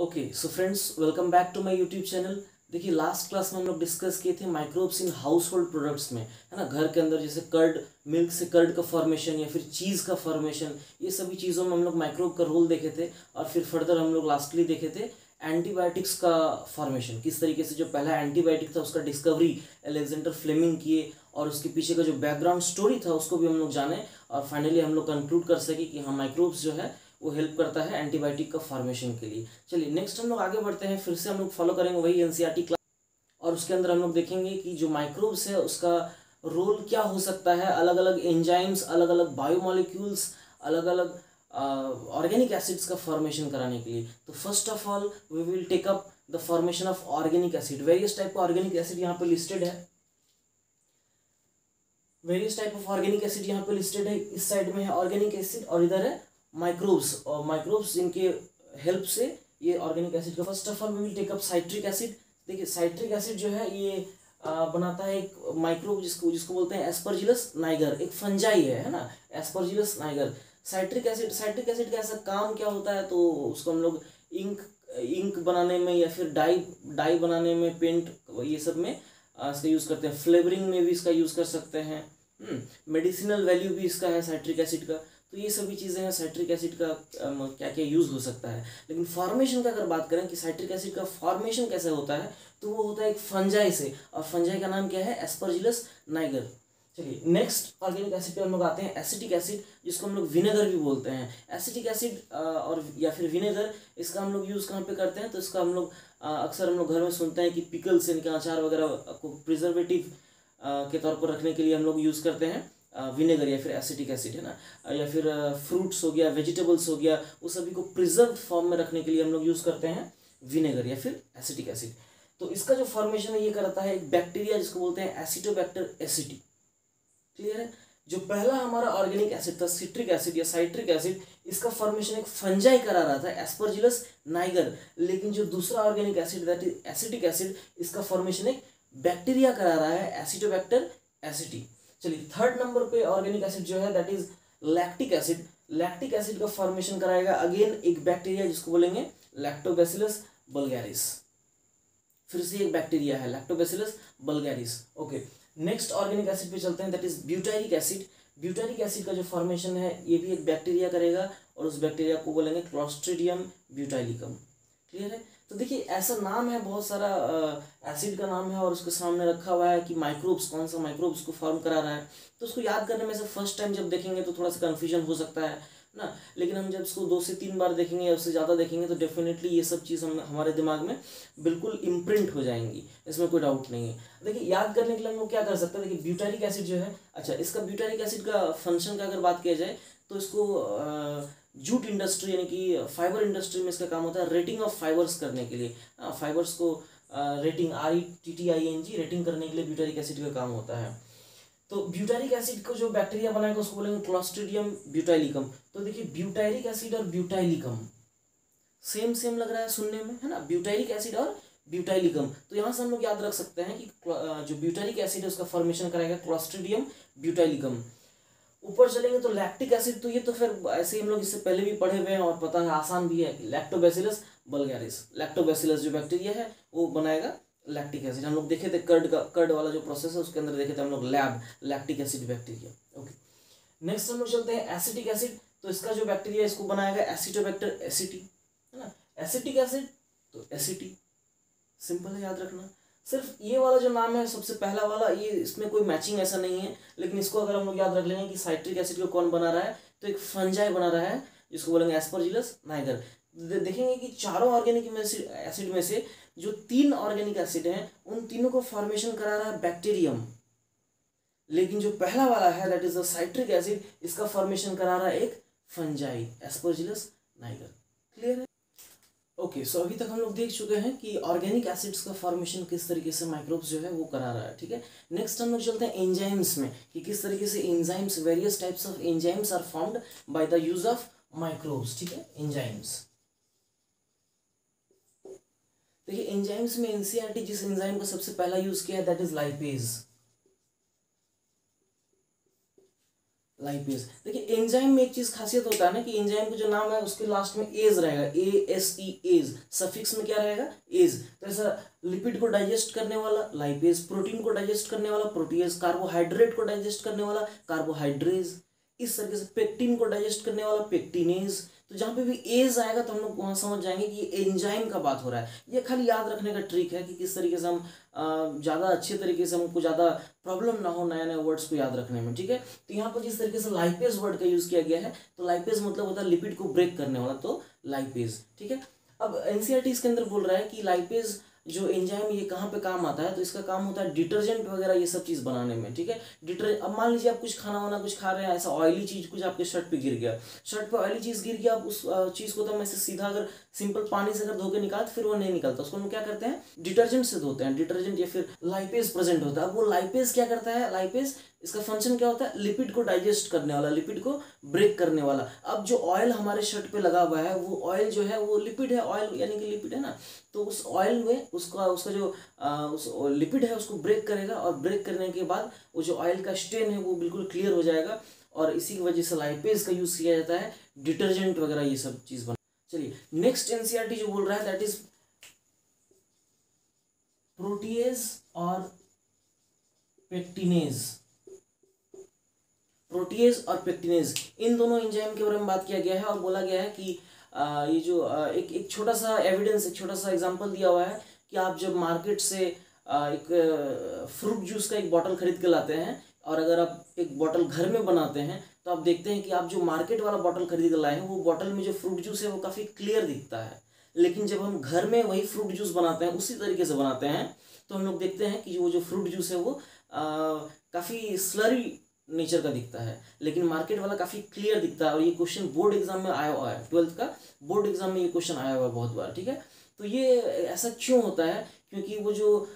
Okay so friends, welcome back to my YouTube channel. देखिए, last class में हम लोग डिस्कस किए थे microbes in household products में, है ना। घर के अंदर जैसे कर्ड, मिल्क से कर्ड का फॉर्मेशन या फिर चीज़ का फॉर्मेशन, ये सभी चीज़ों में हम लोग माइक्रोब का रोल देखे थे। और फिर फर्दर हम लोग लास्टली देखे थे एंटीबायोटिक्स का फॉर्मेशन, किस तरीके से जो पहला एंटीबायोटिक था उसका डिस्कवरी अलेक्जेंडर फ्लेमिंग किए, और उसके पीछे का जो बैकग्राउंड स्टोरी था उसको भी हम लोग जाने, और फाइनली हम लोग कंक्लूड कर सके कि हाँ, माइक्रोब्स जो है वो हेल्प करता है एंटीबायोटिक का फॉर्मेशन के लिए। चलिए नेक्स्ट हम लोग आगे बढ़ते हैं, फिर से हम लोग फॉलो करेंगे वही एनसीईआरटी क्लास, और उसके अंदर हम लोग देखेंगे कि जो माइक्रोब्स है उसका रोल क्या हो सकता है, अलग अलग एंजाइम्स, अलग अलग बायोमोलिक्यूल्स, अलग अलग ऑर्गेनिक एसिड्स का फॉर्मेशन कराने के लिए। तो first of all we will take up the formation of organic acid. Various type का ऑर्गेनिक एसिड यहाँ पे लिस्टेड है, various type of organic acid यहाँ पे लिस्टेड है। इस साइड में है ऑर्गेनिक एसिड और इधर है माइक्रोब्स, और माइक्रोब्स इनके हेल्प से ये ऑर्गेनिक एसिड का। First of all we will take up citric acid. देखिए, साइट्रिक एसिड जो है ये बनाता है एक माइक्रोब जिसको जिसको बोलते हैं एस्परजिलस नाइगर, एक फंजाई है ना, एस्परजिलस नाइगर। साइट्रिक एसिड का ऐसा काम क्या होता है, तो उसको हम लोग इंक बनाने में या फिर डाई बनाने में, पेंट ये सब में इसका यूज़ करते हैं। फ्लेवरिंग में भी इसका यूज़ कर सकते हैं। मेडिसिनल वैल्यू भी इसका है साइट्रिक एसिड का। तो ये सभी चीज़ें हैं साइट्रिक एसिड का, क्या क्या यूज़ हो सकता है। लेकिन फॉर्मेशन का अगर बात करें कि साइट्रिक एसिड का फॉर्मेशन कैसे होता है, तो वो होता है एक फंजाई से, और फंजाई का नाम क्या है, एस्परजिलस नाइगर। चलिए नेक्स्ट ऑर्गेनिक एसिड पे हम लोग आते हैं, एसिटिक एसिड, जिसको हम लोग विनेगर भी बोलते हैं। एसिटिक एसिड और या फिर विनेगर, इसका हम लोग यूज़ कहाँ पे करते हैं, तो इसका हम लोग अक्सर हम लोग घर में सुनते हैं कि पिकल्स, इनके अचार वगैरह को प्रिजर्वेटिव के तौर पर रखने के लिए हम लोग यूज़ करते हैं विनेगर या फिर एसिटिक एसिड, है ना। या फिर फ्रूट्स हो गया, वेजिटेबल्स हो गया, उस सभी को प्रिजर्व फॉर्म में रखने के लिए हम लोग यूज़ करते हैं विनेगर या फिर एसिटिक एसिड। तो इसका जो फॉर्मेशन है ये करता है एक बैक्टीरिया जिसको बोलते हैं एसिटोबैक्टर एसिटी। क्लियर है। जो पहला हमारा ऑर्गेनिक एसिड था सिट्रिक एसिड या साइट्रिक एसिड, इसका फॉर्मेशन एक फंजाई करा रहा था, एस्परजिलस नाइगर। लेकिन जो दूसरा organic acid that is acetic acid, इसका फॉर्मेशन एक बैक्टीरिया करा रहा है, एसिटोबैक्टर एसिटी। चलिए थर्ड नंबर पे ऑर्गेनिक एसिड जो है that is lactic acid. Lactic acid का फॉर्मेशन कराएगा अगेन एक बैक्टीरिया जिसको बोलेंगे लैक्टोबैसिलस बल्गैरिस। फिर से एक बैक्टीरिया है lactobacillus बल्गैरिस। Okay, next organic acid पे चलते हैं, that is butyric acid. Butyric acid का जो फॉर्मेशन है ये भी एक बैक्टीरिया करेगा, और उस बैक्टीरिया को बोलेंगे क्लोस्ट्रिडियम ब्यूटाइलिकम। क्लियर है। तो देखिए, ऐसा नाम है, बहुत सारा एसिड का नाम है, और उसके सामने रखा हुआ है कि माइक्रोब्स, कौन सा माइक्रोब्स को फॉर्म करा रहा है। तो उसको याद करने में से फर्स्ट टाइम जब देखेंगे तो थोड़ा सा कन्फ्यूजन हो सकता है ना, लेकिन हम जब इसको 2 से 3 बार देखेंगे या उससे ज़्यादा देखेंगे तो डेफिनेटली ये सब चीज़ हमारे दिमाग में बिल्कुल इम्प्रिंट हो जाएंगी, इसमें कोई डाउट नहीं है। देखिए, याद करने के लिए हम लोग क्या कर सकते हैं, देखिए ब्यूटारिक एसिड जो है, अच्छा इसका ब्यूटारिक एसिड का फंक्शन का अगर बात किया जाए तो इसको जूट इंडस्ट्री यानी कि फाइबर इंडस्ट्री में इसका काम होता है रेटिंग ऑफ फाइबर्स करने के लिए। फाइबर्स को रेटिंग, RETTING, रेटिंग करने के लिए ब्यूटारिक एसिड का काम होता है। तो ब्यूटारिक एसिड को जो बैक्टीरिया बनाएगा उसको बोलेंगे क्लोस्ट्रिडियम ब्यूटाइलिकम। तो देखिए, ब्यूटारिक एसिड और ब्यूटाइलिकम सेम सेम लग रहा है सुनने में, है ना, ब्यूटारिक एसिड और ब्यूटाइलिकम। तो यहाँ से हम लोग याद रख सकते हैं कि जो ब्यूटारिक एसिड है उसका फॉर्मेशन कराएगा क्लोस्ट्रिडियम ब्यूटाइलिकम। ऊपर चलेंगे तो लैक्टिक एसिड, तो ये तो फिर ऐसे ही हम लोग इससे पहले भी पढ़े हुए हैं और पता है, आसान भी है, लैक्टोबैसिलस बल्गैरिस। लैक्टोबैसिलस जो बैक्टीरिया है वो बनाएगा लैक्टिक एसिड। हम लोग देखे थे कर्ड वाला जो प्रोसेस है उसके अंदर देखे थे हम लोग lactic acid bacteria. Okay, next हम लोग चलते हैं एसिटिक एसिड। तो इसका जो बैक्टीरिया इसको बनाएगा एसिटोबैक्टर एसिटी, है ना। एसिटिक एसिड तो एसिटी, सिंपल है याद रखना। सिर्फ ये वाला जो नाम है सबसे पहला वाला, ये इसमें कोई मैचिंग ऐसा नहीं है, लेकिन इसको अगर हम लोग याद रख लेंगे कि साइट्रिक एसिड को कौन बना रहा है, तो एक फंजाई बना रहा है जिसको बोलेंगे एस्परजिलस नाइगर। देखेंगे कि चारों ऑर्गेनिक एसिड में से जो 3 ऑर्गेनिक एसिड हैं उन तीनों को फॉर्मेशन करा रहा है बैक्टीरियम, लेकिन जो पहला वाला है that is the citric acid, इसका फॉर्मेशन करा रहा है एक फंजाई एस्परजिलस नाइगर। क्लियर है। ओके, सो अभी तक हम लोग देख चुके हैं कि ऑर्गेनिक एसिड्स का फॉर्मेशन किस तरीके से माइक्रोब्स जो है वो करा रहा है। ठीक है, नेक्स्ट हम लोग चलते हैं एंजाइम्स में, कि किस तरीके से enzymes, various types of enzymes are formed by the use of microbes. ठीक है, एंजाइम्स। देखिए, एंजाइम्स में एनसीईआरटी जिस एंजाइम का सबसे पहला यूज किया है दैट इज लाइपेज। लाइपेज। देखिए एंजाइम में एक चीज खासियत होता है ना कि एंजाइम का जो नाम है उसके लास्ट में एज रहेगा, ASE एज, सफिक्स में क्या रहेगा एज। तो ऐसा लिपिड को डाइजेस्ट करने वाला लाइपेज, प्रोटीन को डाइजेस्ट करने वाला प्रोटीएज, कार्बोहाइड्रेट को डाइजेस्ट करने वाला कार्बोहाइड्रेज, इस तरीके से पेक्टिन को डाइजेस्ट करने वाला पेक्टिनेज। तो जहाँ पे भी एज आएगा तो हम लोग वहाँ समझ जाएंगे कि ये एंजाइम का बात हो रहा है। ये खाली याद रखने का ट्रिक है कि किस तरीके से हम ज़्यादा अच्छे तरीके से हमको ज़्यादा प्रॉब्लम ना हो नए नए वर्ड्स को याद रखने में, ठीक है। तो यहाँ पर जिस तरीके से लाइपेज वर्ड का यूज़ किया गया है, तो लाइपेज मतलब होता है लिपिड को ब्रेक करने वाला, तो लाइपेज, ठीक है। अब एनसीईआरटी इसके अंदर बोल रहा है कि लाइपेज जो एंजाइम ये कहाँ पे काम आता है, तो इसका काम होता है डिटर्जेंट वगैरह ये सब चीज़ बनाने में, ठीक है। अब मान लीजिए आप कुछ खाना वाना कुछ खा रहे हैं, ऐसा ऑयली चीज़ कुछ आपके शर्ट पे गिर गया, शर्ट पे ऑयली चीज़ गिर गया, आप उस चीज़ को तो हम ऐसे सीधा अगर सिंपल पानी से अगर धो के निकालते फिर वो नहीं निकलता, उसको हम क्या करते हैं डिटर्जेंट से धोते हैं, डिटर्जेंट या फिर लाइपेज प्रेजेंट होता है। अब वो लाइपेज क्या करता है, लाइपेज इसका फंक्शन क्या होता है, लिपिड को डाइजेस्ट करने वाला, लिपिड को ब्रेक करने वाला। अब जो ऑयल हमारे शर्ट पे लगा हुआ है वो ऑयल जो है वो लिपिड है, ऑयल यानी कि लिपिड है ना, तो उस ऑयल में उसका जो उस लिपिड है उसको ब्रेक करेगा, और ब्रेक करने के बाद वो जो ऑयल का स्टेन है वो बिल्कुल क्लियर हो जाएगा, और इसी की वजह से लाइपेज का यूज़ किया जाता है डिटर्जेंट वगैरह ये सब चीज़ बना। चलिए नेक्स्ट एनसीईआरटी जो बोल रहा है दैट इज प्रोटीएज और पेक्टिनेज। प्रोटीएज और पेक्टिनेज इन दोनों एंजाइम के बारे में बात किया गया है, और बोला गया है कि ये जो एक छोटा सा एविडेंस, एक छोटा सा एग्जांपल दिया हुआ है कि आप जब मार्केट से एक फ्रूट जूस का एक बॉटल खरीद के लाते हैं, और अगर आप एक बॉटल घर में बनाते हैं तो आप देखते हैं कि आप जो मार्केट वाला बॉटल खरीद के लाए हैं वो बॉटल में जो फ्रूट जूस है वो काफ़ी क्लियर दिखता है, लेकिन जब हम घर में वही फ्रूट जूस बनाते हैं उसी तरीके से बनाते हैं तो हम लोग देखते हैं कि वो जो फ्रूट जूस है वो काफ़ी स्लरी नेचर का दिखता है, लेकिन मार्केट वाला काफ़ी क्लियर दिखता है। और ये क्वेश्चन बोर्ड एग्जाम में आया हुआ है, 12th का बोर्ड एग्जाम में ये क्वेश्चन आया हुआ है बहुत बार, ठीक है। तो ये ऐसा क्यों होता है, क्योंकि वो जो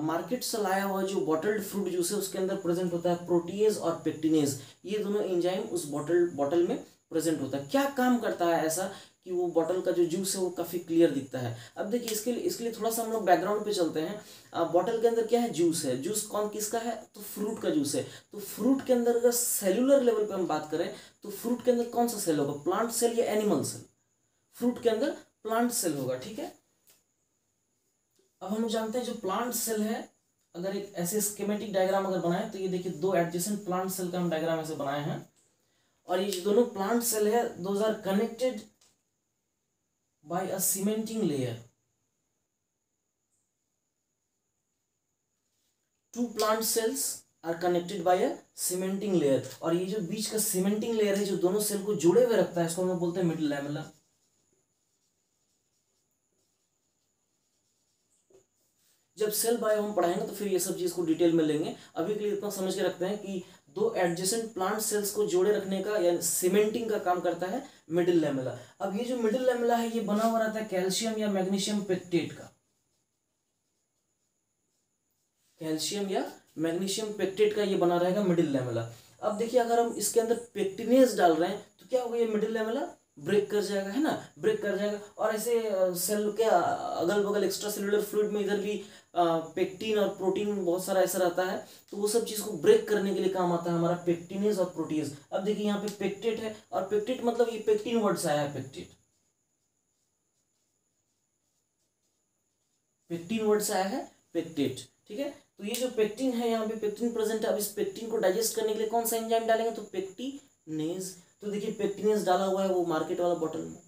मार्केट से लाया हुआ जो बॉटल्ड फ्रूट जूस है उसके अंदर प्रेजेंट होता है प्रोटीएज और पेक्टिनेज, ये दोनों एंजाइम उस बॉटल में प्रेजेंट होता है। क्या काम करता है ऐसा कि वो बॉटल का जो जूस है वो काफ़ी क्लियर दिखता है। अब देखिए इसके लिए थोड़ा सा हम लोग बैकग्राउंड पे चलते हैं। बॉटल के अंदर क्या है, जूस है। जूस कौन किसका है, तो फ्रूट का जूस है। तो फ्रूट के अंदर अगर सेल्यूलर लेवल पे हम बात करें तो फ्रूट के अंदर कौन सा सेल होगा, प्लांट सेल या एनिमल सेल, फ्रूट के अंदर प्लांट सेल होगा, ठीक है। अब हम जानते हैं जो प्लांट सेल है, अगर एक ऐसे स्कीमेटिक डायग्राम अगर बनाए तो ये देखिए दो एडजेसेंट प्लांट सेल का हम डायग्राम ऐसे बनाए हैं, और ये जो दोनों प्लांट सेल है those are connected by a cementing layer. Two plant cells are connected by a cementing layer, और ये जो बीच का cementing layer है जो दोनों सेल को जुड़े हुए रखता है इसको हम लोग बोलते हैं मिडिल लैमेला। जब सेल बायोम पढ़ाएंगे तो फिर ये सब चीज को डिटेल में लेंगे, अभी के लिए इतना समझ के रखते हैं कि दो एडजेसेंट प्लांट सेल्स को जोड़े रखने का या सीमेंटिंग का काम करता है मिडिल लैमेला। अब ये जो मिडिल लैमेला है ये बना हुआ रहता है कैल्शियम या मैग्नीशियम पेक्टेट का, कैल्शियम या मैग्नीशियम पेक्टेट का ये बना रहेगा मिडिल लैमेला। अब देखिए अगर हम इसके अंदर पेक्टिनेज डाल रहे हैं तो क्या होगा, ये मिडिल लैमेला ब्रेक कर जाएगा, है ना, ब्रेक कर जाएगा। और ऐसे सेल के अगल बगल एक्स्ट्रा सेलुलर फ्लूइड में इधर भी पेक्टिन और प्रोटीन बहुत सारा ऐसा रहता है, तो वो सब चीज़ को ब्रेक करने के लिए काम आता है हमारा पेक्टिनेज और प्रोटीज। अब देखिए यहाँ पे पेक्टेट है, और पेक्टेट मतलब ये पेक्टिन वर्ड से आया है, पेक्टेट पेक्टिन वर्ड से आया है पेक्टेट, ठीक है। तो ये जो पेक्टिन है यहाँ पे पेक्टिन प्रेजेंट है। अब इस पेक्टिन को डाइजेस्ट करने के लिए कौन सा एंजाइम डालेंगे, तो पेक्टिनेज। तो देखिए पेक्टिनेज डाला हुआ है वो मार्केट वाला बॉटल में,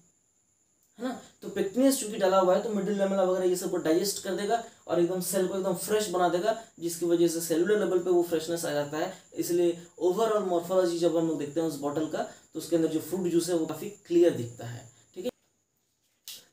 है ना। तो पेक्टिनेज चूंकि डाला हुआ है तो मिडिल लैमेला वगैरह ये सब को डाइजेस्ट कर देगा और एकदम सेल को एकदम फ्रेश बना देगा, जिसकी वजह से सेलुलर लेवल पे वो फ्रेशनेस आ जाता है। इसलिए ओवरऑल मॉर्फोलॉजी जब हम लोग देखते हैं उस बॉटल का तो उसके अंदर जो फ्रूट जूस है वो काफ़ी क्लियर दिखता है, ठीक है।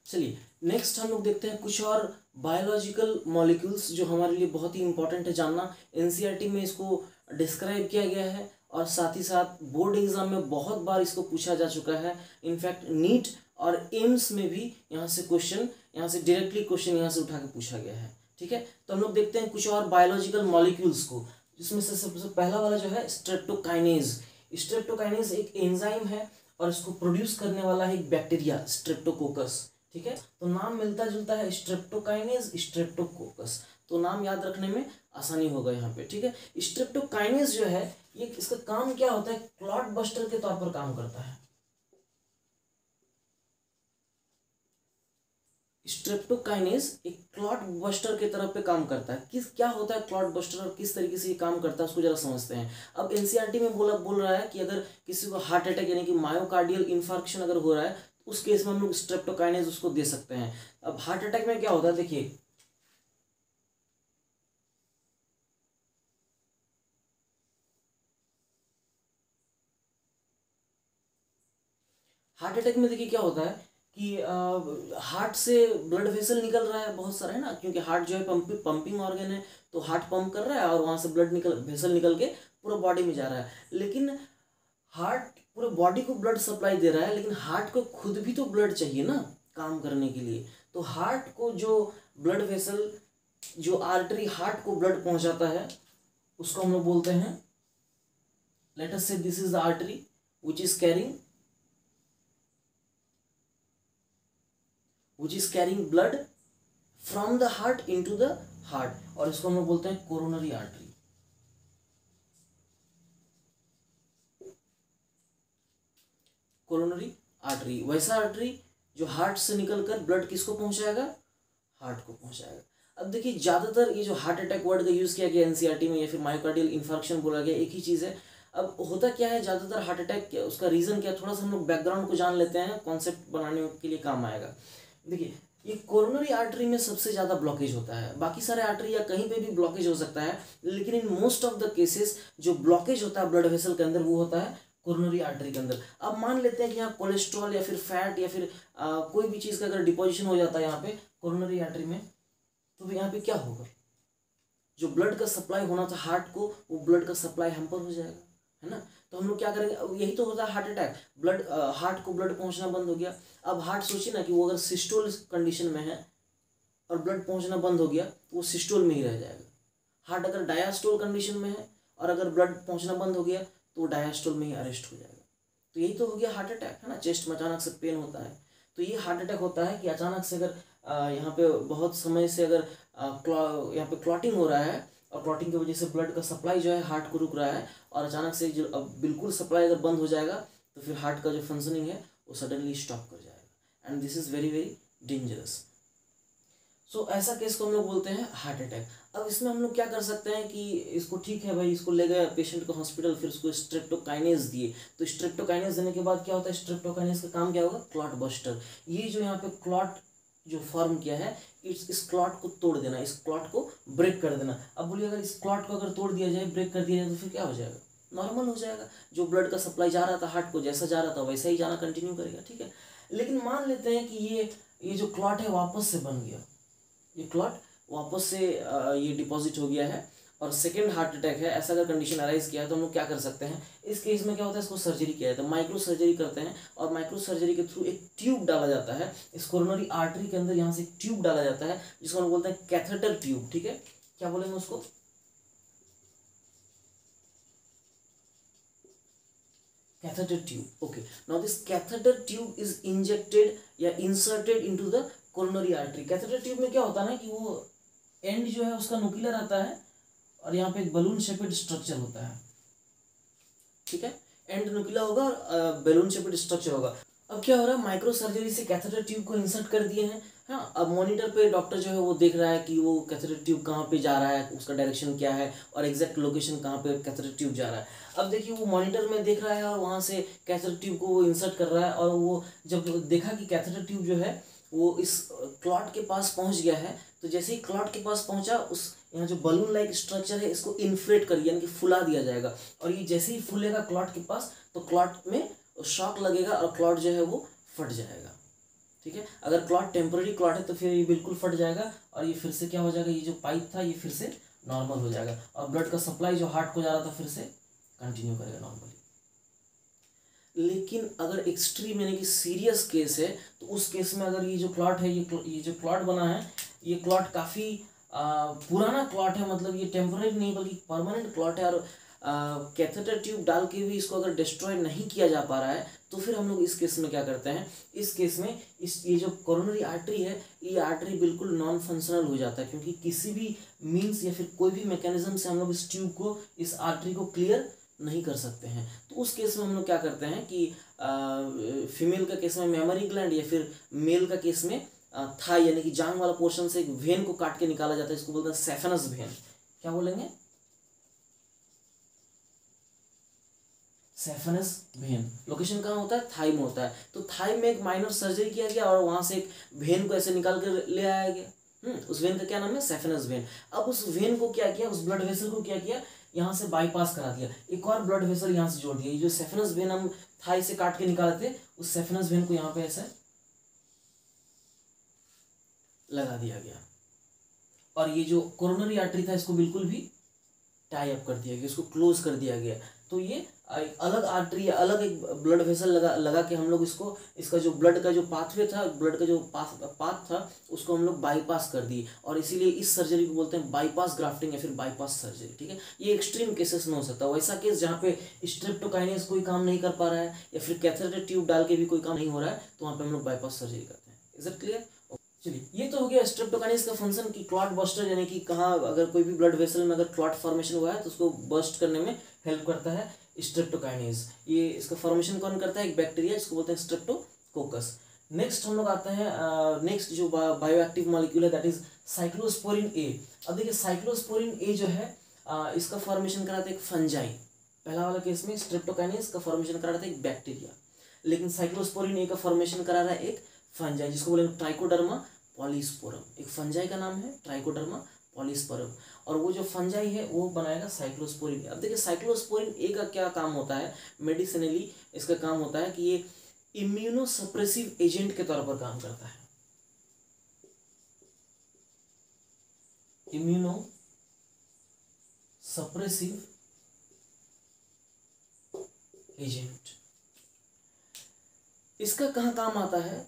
चलिए नेक्स्ट हम लोग देखते हैं कुछ और बायोलॉजिकल मॉलिक्यूल्स जो हमारे लिए बहुत ही इंपॉर्टेंट है जानना। एनसीईआरटी में इसको डिस्क्राइब किया गया है और साथ ही साथ बोर्ड एग्जाम में बहुत बार इसको पूछा जा चुका है। इनफैक्ट नीट और एम्स में भी यहाँ से क्वेश्चन, यहाँ से डायरेक्टली क्वेश्चन यहाँ से उठा के पूछा गया है, ठीक है। तो हम लोग देखते हैं कुछ और बायोलॉजिकल मॉलिक्यूल्स को, जिसमें से सबसे पहला वाला जो है स्ट्रेप्टोकाइनेज। स्ट्रेप्टोकाइनेज एक एंजाइम है और इसको प्रोड्यूस करने वाला है एक बैक्टीरिया स्ट्रेप्टोकोकस, ठीक है। तो नाम मिलता जुलता है स्ट्रेप्टोकाइनेज स्ट्रेप्टोकोकस। तो नाम याद रखने में आसानी होगा यहाँ पे, ठीक है। स्ट्रेप्टोकाइनेज जो है ये इसका काम क्या होता है, क्लॉट बस्टर के तौर पर काम करता है। स्ट्रेप्टोकाइनेज एक क्लॉट बस्टर के तरफ पे काम करता है। किस क्या होता है क्लॉट बस्टर और किस तरीके से ये काम करता है उसको जरा समझते हैं। अब एनसीईआरटी में बोल रहा है कि अगर किसी को हार्ट अटैक यानी कि मायोकार्डियल इन्फार्क्शन अगर हो रहा है तो उस केस में हम लोग स्ट्रेप्टोकाइनेज उसको दे सकते हैं। अब हार्ट अटैक में क्या होता है, देखिए हार्ट अटैक में देखिए क्या होता है कि हार्ट से ब्लड वेसल निकल रहा है बहुत सारा, है ना, क्योंकि हार्ट जो है पंपिंग ऑर्गन है, तो हार्ट पंप कर रहा है और वहां से ब्लड वेसल निकल के पूरा बॉडी में जा रहा है। लेकिन हार्ट पूरे बॉडी को ब्लड सप्लाई दे रहा है, लेकिन हार्ट को खुद भी तो ब्लड चाहिए ना काम करने के लिए। तो हार्ट को जो ब्लड वेसल, जो आर्टरी हार्ट को ब्लड पहुंचाता है उसको हम लोग बोलते हैं, लेट अस से this is the artery which is carrying blood from the heart into the heart, और इसको हम लोग बोलते हैं कोरोनरी आर्टरी। कोरोनरी आर्टरी वैसा आर्टरी जो हार्ट से निकलकर ब्लड किसको पहुंचाएगा, हार्ट को पहुंचाएगा। अब देखिए ज्यादातर ये जो हार्ट अटैक वर्ड का यूज किया गया एनसीईआरटी में या फिर मायोकार्डियल इन्फार्क्शन बोला गया, एक ही चीज है। अब होता क्या है, ज्यादातर हार्ट अटैक उसका रीजन क्या, थोड़ा सा हम लोग बैकग्राउंड को जान लेते हैं, कॉन्सेप्ट बनाने के लिए काम आएगा। देखिए ये कोरोनरी आर्टरी में सबसे ज़्यादा ब्लॉकेज होता है, बाकी सारे आर्टरी या कहीं पे भी ब्लॉकेज हो सकता है, लेकिन in most of the cases जो ब्लॉकेज होता है ब्लड वेसल के अंदर वो होता है कोरोनरी आर्टरी के अंदर। अब मान लेते हैं कि यहाँ कोलेस्ट्रॉल या फिर फैट या फिर कोई भी चीज़ का अगर डिपोजिशन हो जाता है यहाँ पे कोरोनरी आर्टरी में, तो यहाँ पे क्या होगा, जो ब्लड का सप्लाई होना था हार्ट को वो ब्लड का सप्लाई हैम्पर हो जाएगा, है ना। तो हम लोग क्या करेंगे, यही तो होता है हार्ट अटैक, ब्लड हार्ट को ब्लड पहुंचना बंद हो गया। अब हार्ट सोचिए ना कि वो अगर सिस्टोल कंडीशन में है और ब्लड पहुंचना बंद हो गया तो वो सिस्टोल में ही रह जाएगा। हार्ट अगर डायास्टोल कंडीशन में है और अगर ब्लड पहुंचना बंद हो गया तो वो डायास्टोल में ही अरेस्ट हो जाएगा। तो यही तो हो गया हार्ट अटैक, है ना। चेस्ट में अचानक से पेन होता है, तो ये हार्ट अटैक होता है कि अचानक से अगर यहाँ पे बहुत समय से अगर यहाँ पे क्लॉटिंग हो रहा है और क्लॉटिंग की वजह से ब्लड का सप्लाई जो है हार्ट को रुक रहा है, और अचानक से जो अब बिल्कुल सप्लाई अगर बंद हो जाएगा तो फिर हार्ट का जो फंक्शनिंग है वो सडनली स्टॉप कर जाएगा, and this is very very dangerous. So ऐसा केस को हम लोग बोलते हैं हार्ट अटैक। अब इसमें हम लोग क्या कर सकते हैं कि इसको ठीक है भाई, इसको ले गए पेशेंट को हॉस्पिटल, फिर उसको स्ट्रेप्टोकाइनेज दिए, तो स्ट्रेप्टोकाइनेज देने के बाद क्या होता है, स्ट्रेप्टोकाइनेज का काम क्या होगा, क्लॉट बस्टर। ये जो यहाँ पे क्लॉट जो फॉर्म किया है इस क्लॉट को तोड़ देना, इस क्लॉट को ब्रेक कर देना। अब बोलिए अगर इस क्लॉट को अगर तोड़ दिया जाए, ब्रेक कर दिया जाए, तो फिर क्या हो जाएगा, नॉर्मल हो जाएगा। जो ब्लड का सप्लाई जा रहा था हार्ट को, जैसा जा रहा था वैसा ही जाना कंटिन्यू करेगा, ठीक है। लेकिन मान लेते हैं कि ये जो क्लॉट है वापस से बन गया, ये क्लॉट वापस से ये डिपॉजिट हो गया है और सेकेंड हार्ट अटैक है, ऐसा अगर कंडीशन अराइज किया है तो हम लोग क्या कर सकते हैं, इस केस में क्या होता है, इसको सर्जरी किया जाता है, माइक्रो सर्जरी करते हैं, और माइक्रो सर्जरी के थ्रू एक ट्यूब डाला जाता है इस कोरोनरी आर्टरी के अंदर। यहाँ से एक ट्यूब डाला जाता है जिसको हम बोलते हैं कैथेटर ट्यूब, ठीक है। क्या बोलेंगे उसको, catheter tube, okay. Now this catheter tube is injected या inserted into the coronary artery। catheter tube में क्या होता है ना कि वो एंड जो है उसका न्यूक्लियर आता है और यहाँ पे एक बलून शेपेड स्ट्रक्चर होता है, ठीक है। एंड न्यूक्लियर होगा और बैलून शेपेड स्ट्रक्चर होगा। अब क्या हो रहा है, माइक्रो सर्जरी से कैथेटर ट्यूब को इंसर्ट कर दिए हैं, हाँ। अब मॉनिटर पे डॉक्टर जो है वो देख रहा है कि वो कैथेटर ट्यूब कहाँ पे जा रहा है, उसका डायरेक्शन क्या है और एग्जैक्ट लोकेशन कहाँ पे कैथेटर ट्यूब जा रहा है। अब देखिए वो मॉनिटर में देख रहा है और वहाँ से कैथेटर ट्यूब को वो इंसर्ट कर रहा है, और वो जब देखा कि कैथेटर ट्यूब जो है वो इस क्लॉट के पास पहुँच गया है, तो जैसे ही क्लॉट के पास पहुँचा, उस यहाँ जो बलून लाइक स्ट्रक्चर है इसको इन्फ्लेट कर यानी कि फुला दिया जाएगा, और ये जैसे ही फूलेगा क्लॉट के पास तो क्लॉट में शॉक लगेगा और क्लॉट जो है वो फट जाएगा, ठीक है। अगर क्लॉट टेम्पररी क्लॉट है तो फिर ये बिल्कुल फट जाएगा और ये फिर से क्या हो जाएगा, ये जो पाइप था ये फिर से नॉर्मल हो जाएगा और ब्लड का सप्लाई जो हार्ट को जा रहा था फिर से कंटिन्यू करेगा नॉर्मली। लेकिन अगर एक्सट्रीम यानी कि सीरियस केस है तो उस केस में अगर ये जो क्लॉट है, ये जो क्लॉट बना है, ये क्लॉट काफ़ी पुराना क्लॉट है, मतलब ये टेम्पररी नहीं बल्कि परमानेंट क्लॉट है, और कैथेटर ट्यूब डाल के भी इसको अगर डिस्ट्रॉय नहीं किया जा पा रहा है तो फिर हम लोग इस केस में क्या करते हैं, इस केस में ये जो कोरोनरी आर्टरी है, ये आर्टरी बिल्कुल नॉन फंक्शनल हो जाता है, क्योंकि किसी भी मीन्स या फिर कोई भी मैकेनिज्म से हम लोग इस ट्यूब को, इस आर्टरी को क्लियर नहीं कर सकते हैं। तो उस केस में हम लोग क्या करते हैं कि फीमेल का केस में मेमरी ग्लैंड या फिर मेल का केस में थाई यानी कि जांग वाला पोर्शन से एक वेन को काट के निकाला जाता है, इसको बोलते हैं सेफेनस वेन। क्या बोलेंगे? Saphenous when. लोकेशन कहाँ होता है? थाई में होता है। तो थाई में एक माइनर सर्जरी किया गया और वहां से एक वेन को ऐसे निकाल कर ले आया गया। उस वेन का क्या नाम है? Saphenous when. अब उस वेन को क्या किया, उस ब्लड वेसल को क्या किया, यहाँ से बाईपास करा दिया, एक और ब्लड वेसल यहाँ से जोड़ दिया। ये जो सेफेनस वेन हम थाई से काट के निकाले थे, उस सेफेनस वेन को यहाँ पे ऐसे लगा दिया गया। और ये जो कोरोनरी आर्टरी था, इसको बिल्कुल भी टाई अप कर दिया गया, इसको क्लोज कर दिया गया। तो ये एक अलग आर्टरी, अलग एक ब्लड वेसल लगा के हम लोग इसको, इसका जो ब्लड का जो पाथवे था, ब्लड का जो पाथ था, उसको हम लोग बाईपास कर दिए। और इसीलिए इस सर्जरी को बोलते हैं बाईपास ग्राफ्टिंग या फिर बाईपास सर्जरी। ठीक है, ये एक्सट्रीम केसेस में हो सकता है। वैसा केस जहाँ पे स्ट्रेप्टोकाइनेस कोई काम नहीं कर पा रहा है या फिर कैथेटर ट्यूब डाल के भी कोई काम नहीं हो रहा है, तो वहाँ पे हम लोग बाईपास सर्जरी करते हैं। Is it clear? चलिए, ये तो हो गया स्ट्रेप्टोकाइनेस का फंक्शन कि क्लॉट बस्टर, यानी कि कहाँ अगर कोई भी ब्लड वेसल में अगर क्लॉट फॉर्मेशन हुआ है तो उसको बस्ट करने में हेल्प करता है स्ट्रेप्टोकाइनेस। ये इसका फॉर्मेशन कौन करता है? एक बैक्टीरिया, जिसको बोलते हैं स्ट्रेप्टोकोकस। नेक्स्ट हम लोग आते हैं, नेक्स्ट जो बायोएक्टिव मॉलिक्यूल है, दैट इज साइक्लोस्पोरिन ए। अब देखिए, साइक्लोस्पोरिन ए जो है, इसका फॉर्मेशन कराता है एक फंजाई। पहला वाला केस में स्ट्रेप्टोकाइनेस का फॉर्मेशन करा रहा था एक बैक्टीरिया, लेकिन साइक्लोस्पोरिन ए का फॉर्मेशन करा रहा है एक फंजाई, जिसको बोलेंगे ट्राइकोडर्मा पॉलीस्पोरम। एक फंजाई का नाम है ट्राइकोडर्मा पॉलीस्पोरम, और वो जो फंजाई है वो बनाएगा साइक्लोस्पोरिन ए। अब देखिए, साइक्लोस्पोरिन ए का क्या काम होता है मेडिसिनली? इसका काम होता है कि ये इम्यूनोसप्रेसिव एजेंट के तौर पर काम करता है। Immuno suppressive agent. इसका कहाँ काम आता है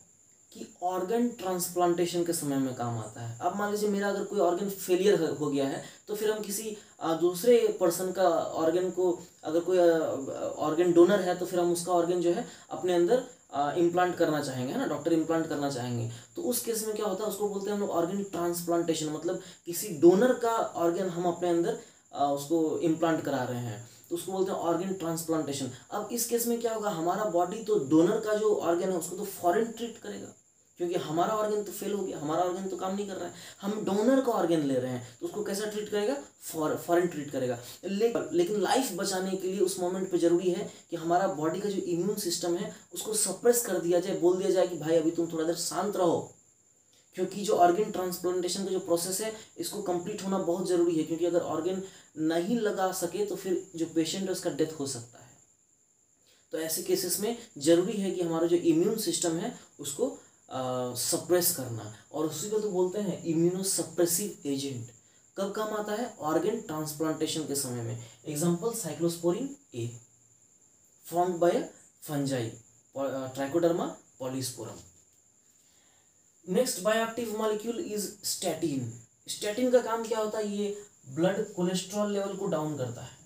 कि ऑर्गन ट्रांसप्लांटेशन के समय में काम आता है। अब मान लीजिए मेरा अगर कोई ऑर्गन फेलियर हो गया है, तो फिर हम किसी दूसरे पर्सन का ऑर्गन को, अगर कोई ऑर्गन डोनर है, तो फिर हम उसका ऑर्गन जो है अपने अंदर इम्प्लांट करना चाहेंगे, है ना, डॉक्टर इम्प्लांट करना चाहेंगे। तो उस केस में क्या होता है, उसको बोलते हैं हम लोग ऑर्गन ट्रांसप्लांटेशन। मतलब किसी डोनर का ऑर्गन हम अपने अंदर उसको इम्प्लांट करा रहे हैं, तो उसको बोलते हैं ऑर्गन ट्रांसप्लांटेशन। अब इस केस में क्या होगा, हमारा बॉडी तो डोनर का जो ऑर्गन है उसको तो फॉरेन ट्रीट करेगा, क्योंकि हमारा ऑर्गन तो फेल हो गया, हमारा ऑर्गन तो काम नहीं कर रहा है, हम डोनर का ऑर्गन ले रहे हैं, तो उसको कैसा ट्रीट करेगा? फॉरेन ट्रीट करेगा। लेकिन लाइफ बचाने के लिए उस मोमेंट पे जरूरी है कि हमारा बॉडी का जो इम्यून सिस्टम है उसको सप्रेस कर दिया जाए, बोल दिया जाए कि भाई अभी तुम थोड़ा देर शांत रहो, क्योंकि जो ऑर्गन ट्रांसप्लांटेशन का जो प्रोसेस है इसको कंप्लीट होना बहुत जरूरी है, क्योंकि अगर ऑर्गन नहीं लगा सके तो फिर जो पेशेंट है उसका डेथ हो सकता है। तो ऐसे केसेस में जरूरी है कि हमारा जो इम्यून सिस्टम है उसको सप्रेस करना, और उसी को तो बोलते हैं इम्यूनोसप्रेसिव एजेंट। कब काम आता है? ऑर्गन ट्रांसप्लांटेशन के समय में। Example cyclosporin A, formed by fungi Trichoderma polysporum. Next bioactive molecule is statin. Statin का काम क्या होता है? ये ब्लड कोलेस्ट्रॉल लेवल को डाउन करता है।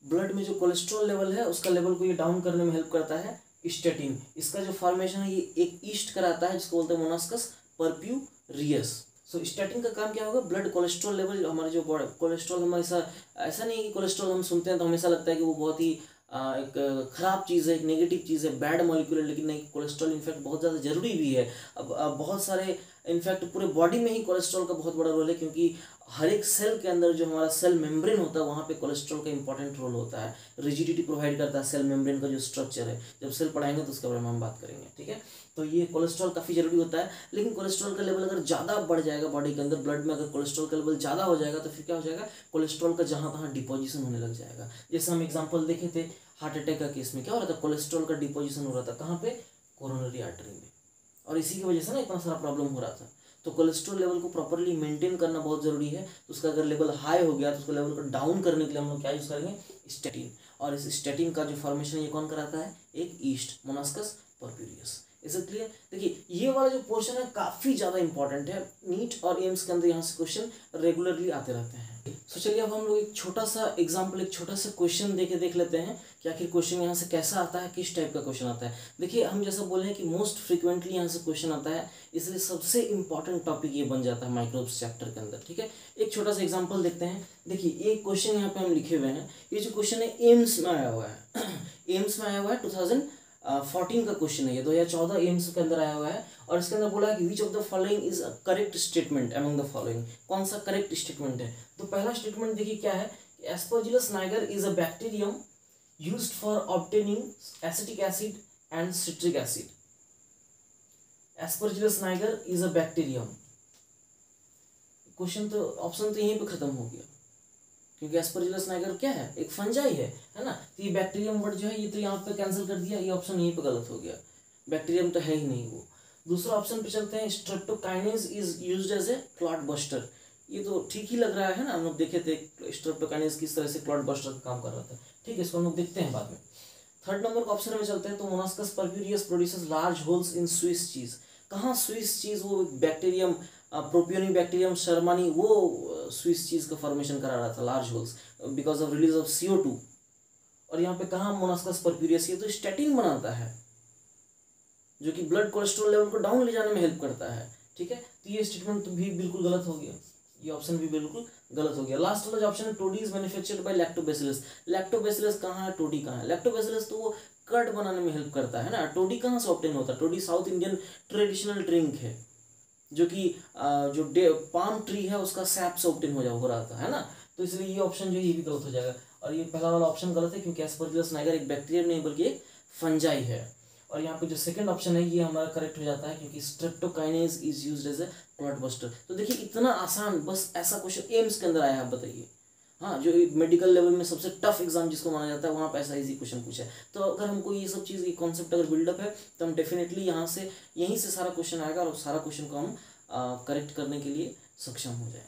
ब्लड में जो कोलेस्ट्रॉल लेवल है उसका लेवल को ये डाउन करने में हेल्प करता है स्टैटिन। इसका जो फॉर्मेशन है ये एक ईस्ट कराता है, जिसको बोलते हैं मोनास्कस परप्यूरियस। सो स्टैटिन का काम क्या होगा? ब्लड कोलेस्ट्रॉल लेवल, हमारे जो कोलेस्ट्रॉल, हमेशा ऐसा नहीं है कि कोलेस्ट्रॉल हम सुनते हैं तो हमेशा लगता है कि वो बहुत ही एक खराब चीज़ है, एक नेगेटिव चीज़ है, बैड मॉलिक्यूल है, लेकिन नहीं, कोलेस्ट्रॉल इनफैक्ट बहुत ज़्यादा जरूरी भी है। अब बहुत सारे, इनफैक्ट पूरे बॉडी में ही कोलेस्ट्रॉल का बहुत बड़ा रोल है, क्योंकि हर एक सेल के अंदर जो हमारा सेल मेम्ब्रेन होता है वहाँ पे कोलेस्ट्रॉल का इंपॉर्टेंट रोल होता है, रिजिडिटी प्रोवाइड करता है सेल मेम्ब्रेन का जो स्ट्रक्चर है। जब सेल पढ़ाएंगे तो उसके बारे में हम बात करेंगे, ठीक है। तो ये कोलेस्ट्रॉल काफ़ी जरूरी होता है, लेकिन कोलेस्ट्रॉल का लेवल अगर ज़्यादा बढ़ जाएगा बॉडी के अंदर, ब्लड में अगर कोलेस्ट्रॉल का लेवल ज़्यादा हो जाएगा तो फिर क्या हो जाएगा? कोलेस्ट्रॉल का जहाँ तहाँ डिपोजिशन होने लग जाएगा। जैसे हम एग्जाम्पल देखे थे हार्ट अटैक का केस में, क्या हो रहा था? कोलेस्ट्रॉल का डिपोजिशन हो रहा था, कहाँ पे? कोरोनरी आर्टरी में, और इसी की वजह से ना इतना सारा प्रॉब्लम हो रहा था। तो कोलेस्ट्रॉल लेवल को प्रॉपरली मेंटेन करना बहुत जरूरी है। तो उसका अगर लेवल हाई हो गया तो उसको लेवल को डाउन करने के लिए हम लोग क्या यूज करेंगे? स्टैटिन। और इस स्टैटिन का जो फॉर्मेशन ये कौन कराता है? एक ईस्ट, मोनास्कस परप्यूरियस। इसे क्लियर। देखिए ये वाला जो पोर्शन है काफ़ी ज़्यादा इंपॉर्टेंट है, नीट और एम्स के अंदर यहाँ से क्वेश्चन रेगुलरली आते रहते हैं। तो चलिए अब हम लोग एक छोटा सा एग्जाम्पल, एक छोटा सा क्वेश्चन देख लेते हैं कि आखिर क्वेश्चन यहाँ से कैसा आता है, किस टाइप का क्वेश्चन आता है। देखिए हम जैसा बोले हैं कि मोस्ट फ्रिक्वेंटली यहाँ से क्वेश्चन आता है, इसलिए सबसे इंपॉर्टेंट टॉपिक ये बन जाता है माइक्रोब्स चैप्टर के अंदर, ठीक है। एक छोटा सा एग्जाम्पल देखते हैं। देखिए एक क्वेश्चन यहाँ पे हम लिखे हुए हैं, ये जो क्वेश्चन है एम्स में आया हुआ है एम्स में आया हुआ है 2014 का क्वेश्चन है, ये 2014 एम्स के अंदर आया हुआ है। और इसके अंदर बोला है कि which of the following is a correct statement among the following, कौन सा करेक्ट स्टेटमेंट है। तो पहला स्टेटमेंट देखिए क्या है, Aspergillus Niger is a bacterium used for obtaining acetic acid and citric acid. Aspergillus Niger is a bacterium, question तो option तो यहीं पे खत्म हो गया, क्योंकि एस्परजिलस नाइगर क्या है, एक फंजाई है ना। तो ये बैक्टीरियम वर्ड जो है ये तो यहाँ पे कैंसिल कर दिया, ये ऑप्शन यहीं पे गलत हो गया, बैक्टीरियम तो है ही नहीं वो। दूसरा ऑप्शन पे चलते हैं, streptokinase is used as a clot buster. ये तो ठीक ही लग रहा है ना, हम लोग देखे थे स्ट्रेप्टोकाइनेज किस तरह से क्लॉट बस्टर का काम कर रहा था, ठीक है, इसको हम लोग देखते हैं बाद में। थर्ड नंबर का ऑप्शन में चलते हैं, तो Monascus purpureus produces large holes in Swiss cheese. कहाँ स्विस चीज, वो बैक्टीरियम प्रोपियोनिक बैक्टीरियम शर्मानी वो स्विस चीज का फॉर्मेशन करा रहा था, large holes because of release of CO2। और यहाँ पे कहाँ मोनास्कस परफ्यूरियस, ये तो स्टैटिन बनाता है जो कि ब्लड कोलेस्ट्रॉल लेवल को डाउन ले जाने में हेल्प करता है, ठीक है। तो ये स्टेटमेंट तो भी बिल्कुल गलत हो गया, ये ऑप्शन भी बिल्कुल गलत हो गया। लास्ट वाला जो ऑप्शन है, toddy is manufactured by lactobacillus. Lactobacillus कहाँ है, टोडी कहाँ है। लैक्टोबैसिलस तो वो कर्ड बनाने में हेल्प करता है ना, टोडी कहाँ से ऑब्टेन होता है। Todi south Indian traditional drink है, जो कि जो पाम ट्री है उसका सैप से ऑब्टेन हो रहा था, है ना। तो इसलिए ये ऑप्शन जो है ये भी गलत हो जाएगा। और ये पहला वाला ऑप्शन गलत है, क्योंकि एस्परजिलस नाइगर एक बैक्टीरियम नहीं बल्कि एक फंजाई है। और यहाँ पे जो सेकंड ऑप्शन है ये हमारा करेक्ट हो जाता है, क्योंकि streptokinase is used as a clot buster. तो देखिए इतना आसान, बस ऐसा क्वेश्चन एम्स के अंदर आया है, बताइए। हाँ, जो मेडिकल लेवल में सबसे टफ एग्जाम जिसको माना जाता है, वहाँ पे ऐसा इजी क्वेश्चन पूछा है। तो अगर हमको ये सब चीज़, ये कॉन्सेप्ट अगर बिल्डअप है, तो हम डेफिनेटली यहीं से सारा क्वेश्चन आएगा और सारा क्वेश्चन को हम करेक्ट करने के लिए सक्षम हो जाएंगे।